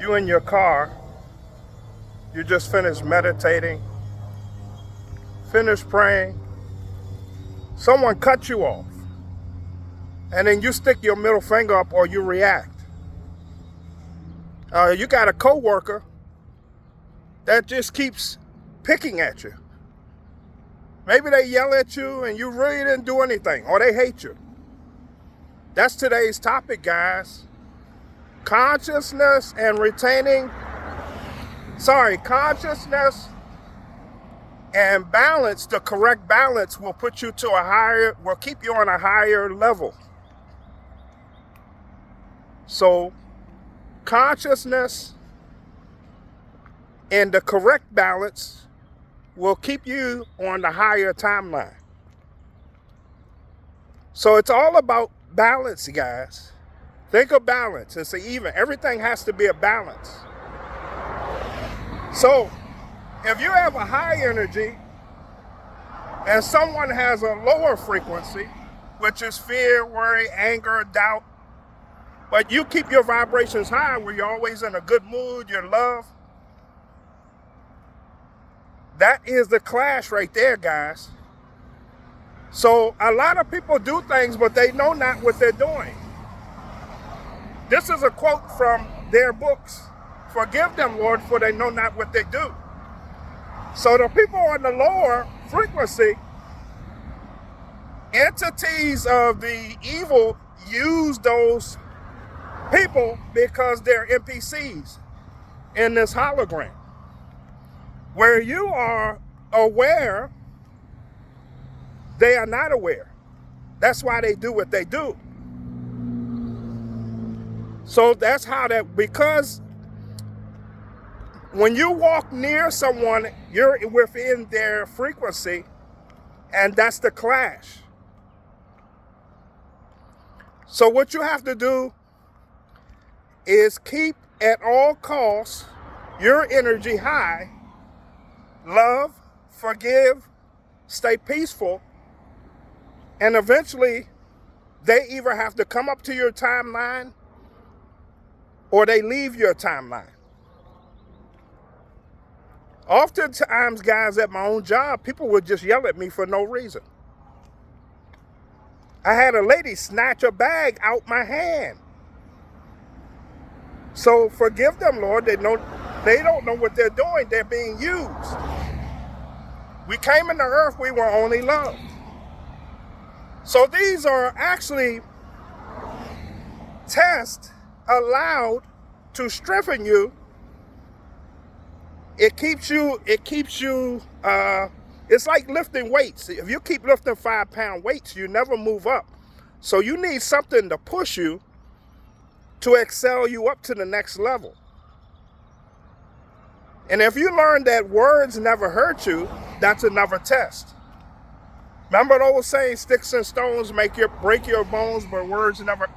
You in your car, you just finished meditating, finished praying, someone cut you off, and then you stick your middle finger up or you react. You got a coworker that just keeps picking at you. Maybe they yell at you and you really didn't do anything, or they hate you. That's today's topic, guys. Consciousness and consciousness and balance, the correct balance will put you to will keep you on a higher level. So, consciousness and the correct balance will keep you on the higher timeline. So it's all about balance, guys. Think of balance. It's even. Everything has to be a balance. So if you have a high energy and someone has a lower frequency, which is fear, worry, anger, doubt, but you keep your vibrations high where you're always in a good mood, you're love, that is the clash right there, guys. So a lot of people do things, but they know not what they're doing. This is a quote from their books. Forgive them, Lord, for they know not what they do. So the people on the lower frequency, entities of the evil use those people because they're NPCs in this hologram. Where you are aware, they are not aware. That's why they do what they do. So that's how because when you walk near someone, you're within their frequency, and that's the clash. So what you have to do is keep at all costs your energy high. Love, forgive, stay peaceful, and eventually they either have to come up to your timeline or they leave your timeline. Oftentimes, guys, at my own job, people would just yell at me for no reason. I had a lady snatch a bag out my hand. So forgive them, Lord. They don't know what they're doing. They're being used. We came into earth, we were only loved. So these are actually tests allowed to strengthen you. It keeps you, it's like lifting weights. If you keep lifting 5-pound weights, you never move up. So you need something to push you to excel you up to the next level. And if you learn that words never hurt you, that's another test. Remember the old saying, sticks and stones break your bones, but words never.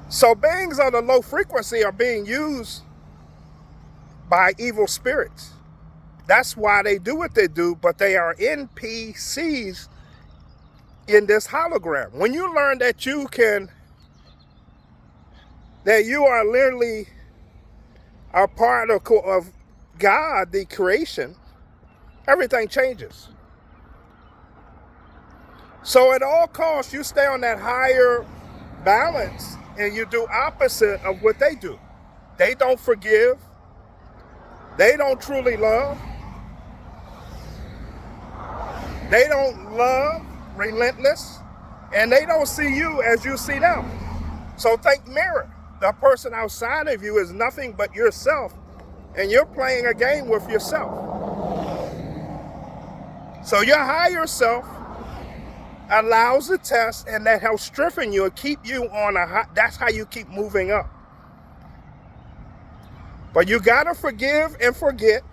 So beings on the low frequency are being used by evil spirits. That's why they do what they do, but they are NPCs in this hologram. When you learn that you are literally a part of God, the creation, everything changes. So at all costs, you stay on that higher balance and you do opposite of what they do. They don't forgive. They don't truly love. They don't love, relentless, and they don't see you as you see them. So think mirror. The person outside of you is nothing but yourself, and you're playing a game with yourself. So your higher self allows the test, and that helps strengthen you and keep you on that's how you keep moving up. But you gotta forgive and forget.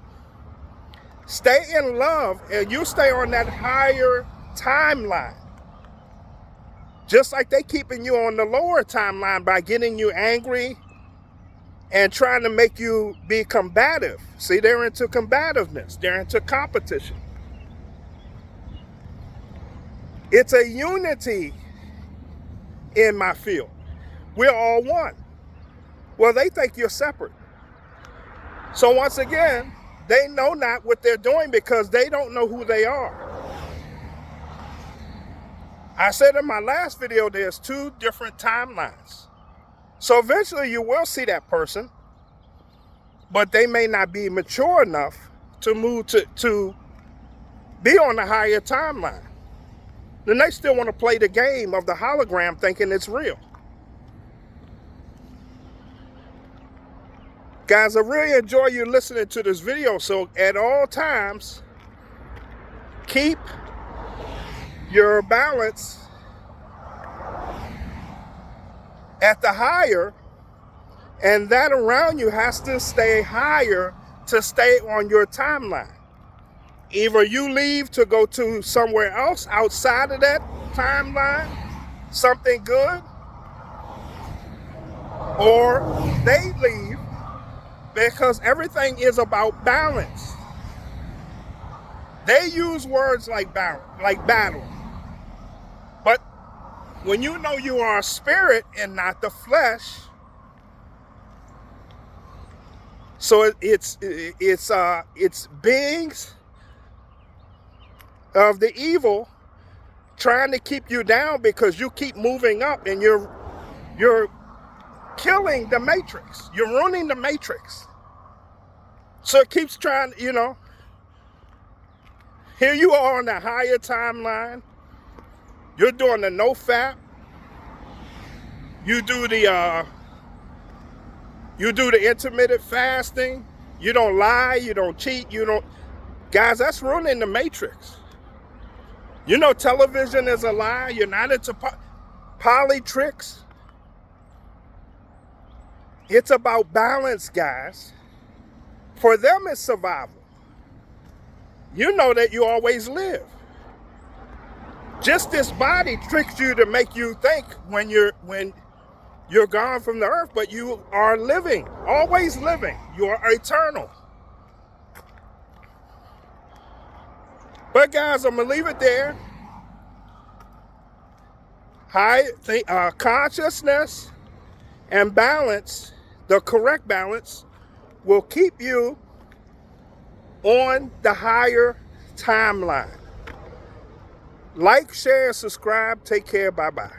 Stay in love, and you stay on that higher timeline. Just like they keeping you on the lower timeline by getting you angry and trying to make you be combative. See, they're into combativeness. They're into competition. It's a unity in my field. We're all one. Well, they think you're separate. So once again, they know not what they're doing because they don't know who they are. I said in my last video, there's 2 different timelines. So eventually you will see that person, but they may not be mature enough to move to be on the higher timeline. Then they still want to play the game of the hologram thinking it's real. Guys, I really enjoy you listening to this video. So at all times, keep your balance at the higher, and that around you has to stay higher to stay on your timeline. Either you leave to go to somewhere else outside of that timeline, something good, or they leave, because everything is about balance. They use words like battle. But when you know you are a spirit and not the flesh, so it's beings of the evil trying to keep you down because you keep moving up and you're killing the matrix. You're ruining the matrix. So it keeps trying, here you are on the higher timeline. You're doing the no fap. You do the intermittent fasting. You don't lie, you don't cheat, guys, that's ruining the matrix. Television is a lie. You're not into poly tricks. It's about balance, guys. For them, it's survival. You know that you always live. Just this body tricks you to make you think when you're gone from the earth, but you are living, always living. You are eternal. But guys, I'm gonna leave it there. Consciousness and balance, the correct balance, will keep you on the higher timeline. Like, share, subscribe. Take care. Bye-bye.